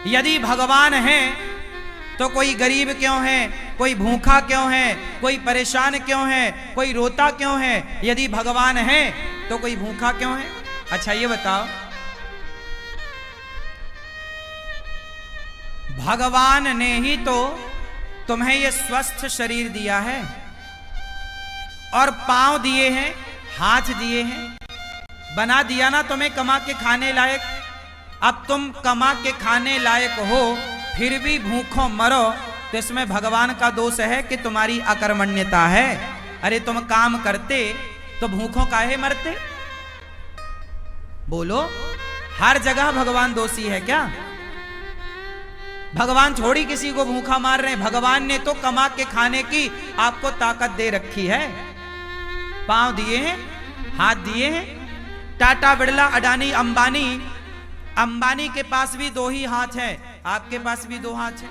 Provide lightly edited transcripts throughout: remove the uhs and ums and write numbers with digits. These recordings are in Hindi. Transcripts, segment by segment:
यदि भगवान है तो कोई गरीब क्यों है, कोई भूखा क्यों है, कोई परेशान क्यों है, कोई रोता क्यों है? यदि भगवान है तो कोई भूखा क्यों है? अच्छा ये बताओ, भगवान ने ही तो तुम्हें ये स्वस्थ शरीर दिया है और पांव दिए हैं, हाथ दिए हैं, बना दिया ना तुम्हें कमा के खाने लायक। अब तुम कमा के खाने लायक हो फिर भी भूखों मरो तो इसमें भगवान का दोष है कि तुम्हारी अकर्मण्यता है। अरे तुम काम करते तो भूखों काहे मरते? बोलो, हर जगह भगवान दोषी है क्या? भगवान थोड़ी किसी को भूखा मार रहे हैं। भगवान ने तो कमा के खाने की आपको ताकत दे रखी है। पांव दिए हैं, हाथ दिए हैं। टाटा, बिड़ला, अडानी, अंबानी, अंबानी के पास भी दो ही हाथ हैं, आपके पास भी दो हाथ हैं।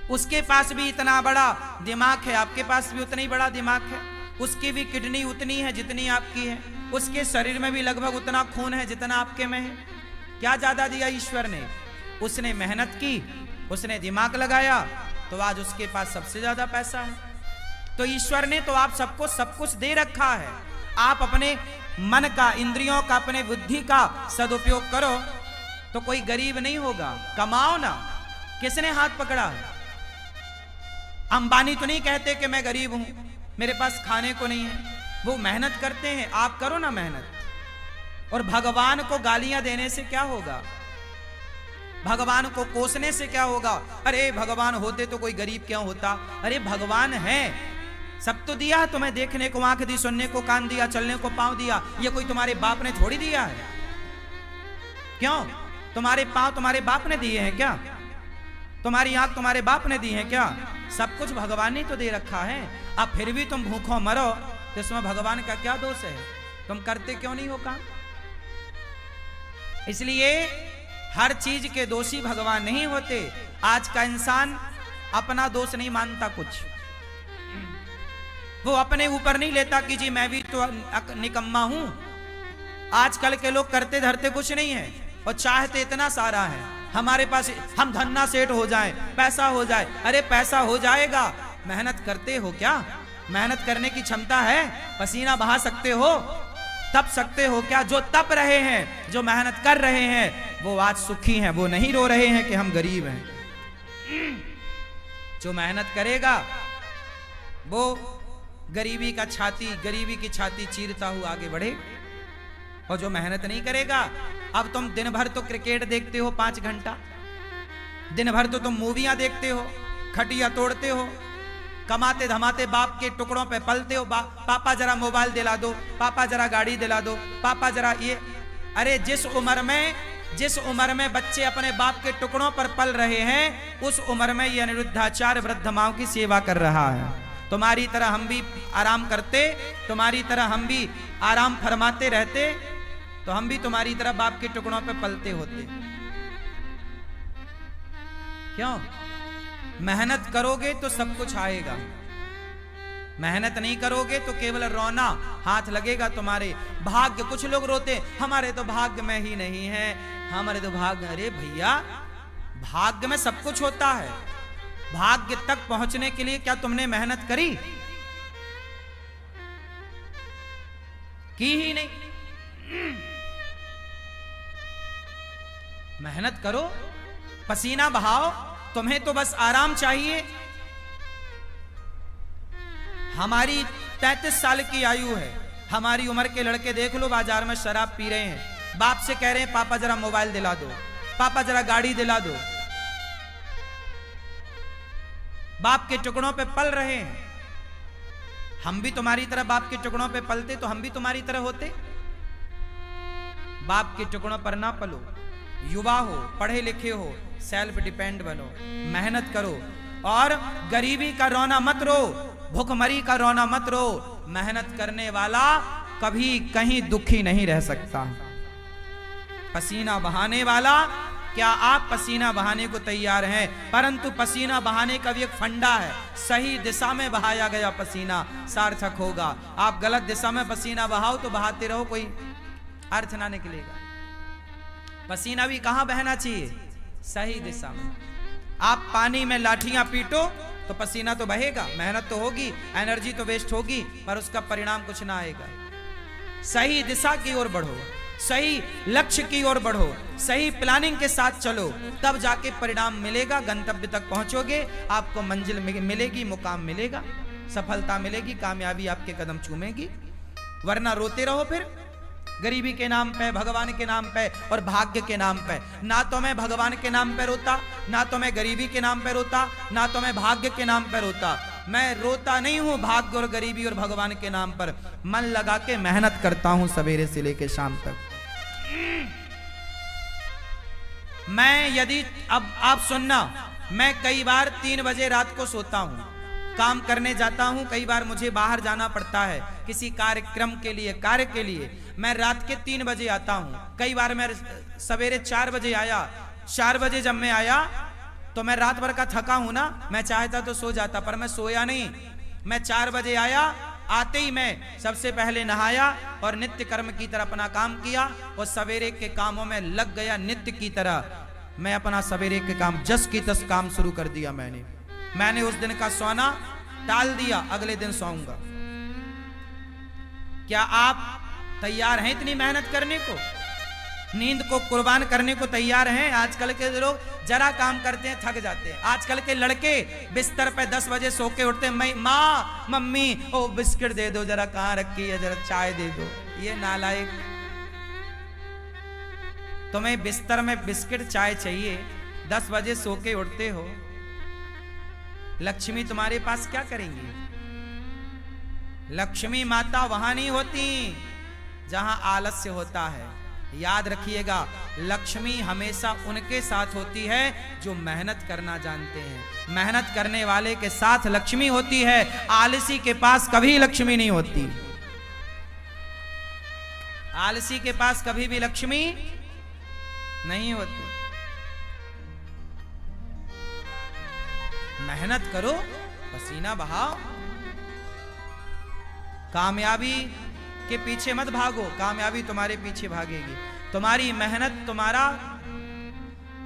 उसके पास भी इतना बड़ा दिमाग है, आपके पास भी उतना ही बड़ा दिमाग है। उसकी भी किडनी उतनी है जितनी आपकी है। उसके शरीर में भी लगभग उतना खून है जितना आपके में है। क्या ज्यादा दिया ईश्वर ने? उसने मेहनत की, उसने दिमाग लगाया, तो आज उसके पास सबसे ज्यादा पैसा है। तो ईश्वर ने तो आप सबको सब कुछ दे रखा है। आप अपने मन का, इंद्रियों का, अपने बुद्धि का सदुपयोग करो तो कोई गरीब नहीं होगा। कमाओ ना। किसने हाथ पकड़ा? अंबानी तो नहीं कहते कि मैं गरीब हूं, मेरे पास खाने को नहीं है। वो मेहनत करते हैं, आप करो ना मेहनत। और भगवान को गालियां देने से क्या होगा? भगवान को कोसने से क्या होगा? अरे भगवान होते तो कोई गरीब क्यों होता? अरे भगवान है, सब तो दिया है तुम्हें। देखने को आंख दी, सुनने को कान दिया, चलने को पांव दिया। ये कोई तुम्हारे बाप ने थोड़ी दिया है। क्यों? तुम्हारे पांव तुम्हारे बाप ने दिए हैं क्या? तुम्हारी आंख तुम्हारे बाप ने दी है क्या? सब कुछ भगवान ने तो दे रखा है। अब फिर भी तुम भूखों मरो तो इसमें भगवान का क्या दोष है? तुम करते क्यों नहीं हो काम? इसलिए हर चीज के दोषी भगवान नहीं होते। आज का इंसान अपना दोष नहीं मानता कुछ। वो अपने ऊपर नहीं लेता कि जी मैं भी तो निकम्मा हूं। आजकल के लोग करते धरते कुछ नहीं है और चाहते इतना सारा है। हमारे पास हम धन्ना सेठ हो जाएं, पैसा हो जाए। अरे पैसा हो जाएगा, मेहनत करते हो क्या? मेहनत करने की क्षमता है? पसीना बहा सकते हो? तप सकते हो क्या? जो तप रहे हैं, जो मेहनत कर रहे हैं, वो आज सुखी हैं। वो नहीं रो रहे हैं कि हम गरीब हैं। जो मेहनत करेगा वो गरीबी की छाती चीरता हुआ आगे बढ़े। और जो मेहनत नहीं करेगा, अब तुम दिन भर तो क्रिकेट देखते हो 5 घंटा, दिन भर तो तुम मूवियां देखते हो, खटिया तोड़ते हो, कमाते धमाते बाप के टुकड़ों पे पलते हो। पापा जरा मोबाइल दिला दो, पापा जरा गाड़ी दिला दो, पापा जरा ये। अरे जिस उम्र में बच्चे अपने बाप के टुकड़ों पर पल रहे हैं, उस उम्र में ये अनिरुद्धाचार्य वृद्ध माओं की सेवा कर रहा है। तुम्हारी तरह हम भी आराम करते, तुम्हारी तरह हम भी आराम फरमाते रहते, तो हम भी तुम्हारी तरह बाप के टुकड़ों पे पलते होते। क्यों? मेहनत करोगे तो सब कुछ आएगा। मेहनत नहीं करोगे तो केवल रोना हाथ लगेगा तुम्हारे। भाग्य, कुछ लोग रोते हमारे तो भाग्य में ही नहीं है, हमारे तो भाग्य। अरे भैया, भाग्य में सब कुछ होता है। भाग्य तक पहुंचने के लिए क्या तुमने मेहनत करी? की ही नहीं। मेहनत करो, पसीना बहाओ। तुम्हें तो बस आराम चाहिए। हमारी 33 साल की आयु है। हमारी उम्र के लड़के देख लो, बाजार में शराब पी रहे हैं, बाप से कह रहे हैं पापा जरा मोबाइल दिला दो, पापा जरा गाड़ी दिला दो। बाप के टुकड़ों पे पल रहे हैं। हम भी तुम्हारी तरह बाप के टुकड़ों पे पलते तो हम भी तुम्हारी तरह होते। बाप के टुकड़ों पर ना पलो। युवा हो, पढ़े लिखे हो, सेल्फ डिपेंड बनो, मेहनत करो। और गरीबी का रोना मत रो, भूखमरी का रोना मत रो। मेहनत करने वाला कभी कहीं दुखी नहीं रह सकता। पसीना बहाने वाला, क्या आप पसीना बहाने को तैयार हैं? परंतु पसीना बहाने का भी एक फंडा है। सही दिशा में बहाया गया पसीना सार्थक होगा। आप गलत दिशा में पसीना बहाओ तो बहाते रहो, कोई अर्थ ना निकलेगा। पसीना भी कहां बहना चाहिए? सही दिशा में। आप पानी में लाठियां पीटो तो पसीना तो बहेगा, मेहनत तो होगी, एनर्जी तो वेस्ट होगी, पर उसका परिणाम कुछ ना आएगा। सही दिशा की ओर बढ़ो, सही लक्ष्य की ओर बढ़ो, सही प्लानिंग के साथ चलो, तब जाके परिणाम मिलेगा, गंतव्य तक पहुंचोगे, आपको मंजिल मिलेगी, मुकाम मिलेगा, सफलता मिलेगी, कामयाबी आपके कदम चूमेगी। वरना रोते रहो फिर गरीबी के नाम पे, भगवान के नाम पे और भाग्य के नाम पे। ना तो मैं भगवान के नाम पे रोता, ना तो मैं गरीबी के नाम पे रोता, ना तो मैं भाग्य के नाम पे रोता। मैं रोता नहीं हूं भाग्य और गरीबी और भगवान के नाम पर, मन लगा के मेहनत करता हूं सवेरे से लेके शाम तक। मैं यदि अब आप सुनना, मैं कई बार 3 बजे रात को सोता हूं, काम करने जाता हूं, कई बार मुझे बाहर जाना पड़ता है किसी कार्यक्रम के लिए, कार्य के लिए, मैं रात के 3 बजे आता हूं। कई बार मैं सवेरे 4 बजे आया। 4 बजे जब मैं आया तो मैं रात भर का थका हूं ना, मैं चाहता तो सो जाता, पर मैं सोया नहीं। मैं 4 बजे आया, आते ही मैं सबसे पहले नहाया और नित्य कर्म की तरह अपना काम किया और सवेरे के कामों में लग गया। नित्य की तरह मैं अपना सवेरे के काम जस की तस काम शुरू कर दिया। मैंने उस दिन का सोना टाल दिया, अगले दिन सोऊंगा। क्या आप तैयार हैं इतनी मेहनत करने को? नींद को कुर्बान करने को तैयार हैं? आजकल के लोग जरा काम करते हैं थक जाते हैं। आजकल के लड़के बिस्तर पे 10 बजे सो के उठते हैं, माँ मम्मी ओ बिस्किट दे दो, जरा कहाँ रखी है, जरा चाय दे दो। ये नालायक, तुम्हें बिस्तर में बिस्किट चाय चाहिए, 10 बजे सो के उठते हो। लक्ष्मी तुम्हारे पास क्या करेंगी? लक्ष्मी माता वहां नहीं होती जहां आलस्य होता है। याद रखिएगा, लक्ष्मी हमेशा उनके साथ होती है जो मेहनत करना जानते हैं। मेहनत करने वाले के साथ लक्ष्मी होती है, आलसी के पास कभी लक्ष्मी नहीं होती। आलसी के पास कभी भी लक्ष्मी नहीं होती। मेहनत करो, पसीना बहाओ, कामयाबी के पीछे मत भागो, कामयाबी तुम्हारे पीछे भागेगी। तुम्हारी मेहनत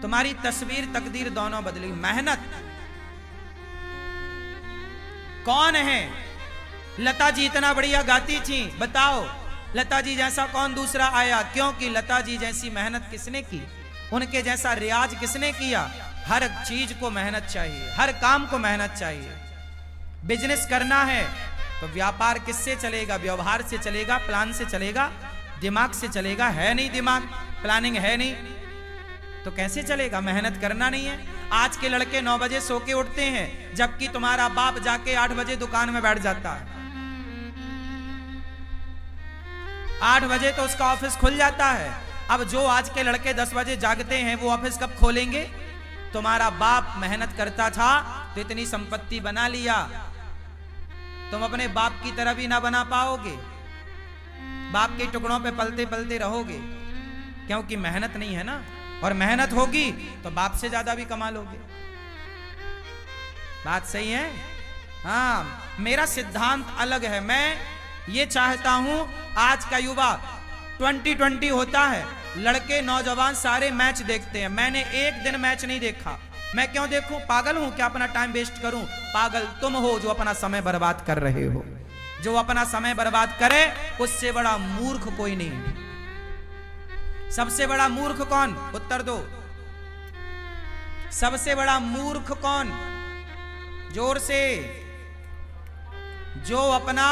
तुम्हारी तस्वीर तकदीर दोनों बदलेगी। मेहनत कौन है? लता जी इतना बढ़िया गाती थी, बताओ लता जी जैसा कौन दूसरा आया? क्योंकि लता जी जैसी मेहनत किसने की? उनके जैसा रियाज किसने किया? हर चीज को मेहनत चाहिए, हर काम को मेहनत चाहिए। बिजनेस करना है तो व्यापार किससे चलेगा? व्यवहार से चलेगा, प्लान से चलेगा, दिमाग से चलेगा। है नहीं दिमाग, प्लानिंग है नहीं, तो कैसे चलेगा? मेहनत करना नहीं है। आज के लड़के 9 बजे सो के उठते हैं, जबकि तुम्हारा बाप जाके 8 बजे दुकान में बैठ जाता है। 8 बजे तो उसका ऑफिस खुल जाता है। अब जो आज के लड़के 10 बजे जागते हैं, वो ऑफिस कब खोलेंगे? तुम्हारा बाप मेहनत करता था तो इतनी संपत्ति बना लिया, तुम अपने बाप की तरह भी ना बना पाओगे। बाप के टुकड़ों पे पलते पलते रहोगे, क्योंकि मेहनत नहीं है ना। और मेहनत होगी तो बाप से ज्यादा भी कमा लोगे। बात सही है? हाँ, मेरा सिद्धांत अलग है। मैं ये चाहता हूं आज का युवा 2020 होता है, लड़के नौजवान सारे मैच देखते हैं। मैंने एक दिन मैच नहीं देखा। मैं क्यों देखूं? पागल हूं क्या अपना टाइम वेस्ट करूं? पागल तुम हो जो अपना समय बर्बाद कर रहे हो। जो अपना समय बर्बाद करे उससे बड़ा मूर्ख कोई नहीं। सबसे बड़ा मूर्ख कौन? उत्तर दो। सबसे बड़ा मूर्ख कौन? जोर से। जो अपना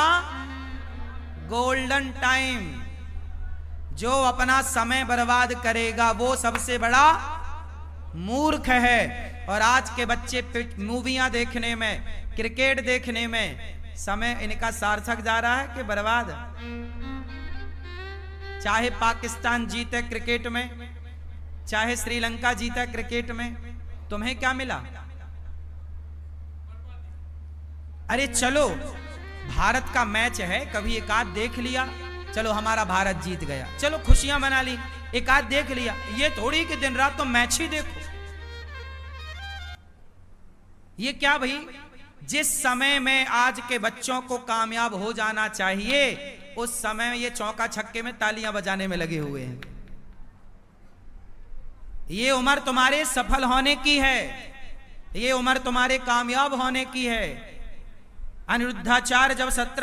गोल्डन टाइम, जो अपना समय बर्बाद करेगा, वो सबसे बड़ा मूर्ख है। और आज के बच्चे मूवियां देखने में, क्रिकेट देखने में समय इनका सार्थक जा रहा है कि बर्बाद? चाहे पाकिस्तान जीते क्रिकेट में, चाहे श्रीलंका जीता क्रिकेट में, तुम्हें क्या मिला? अरे चलो, भारत का मैच है, कभी एक आध देख लिया, चलो हमारा भारत जीत गया, चलो खुशियां मना ली, एक आध देख लिया। ये थोड़ी कि दिन रात तो मैच ही देखो। ये क्या भाई? जिस समय में आज के बच्चों को कामयाब हो जाना चाहिए, उस समय ये चौका छक्के में तालियां बजाने में लगे हुए हैं। ये उम्र तुम्हारे सफल होने की है, ये उम्र तुम्हारे कामयाब होने की है। अनिरुद्धाचार्य जब 17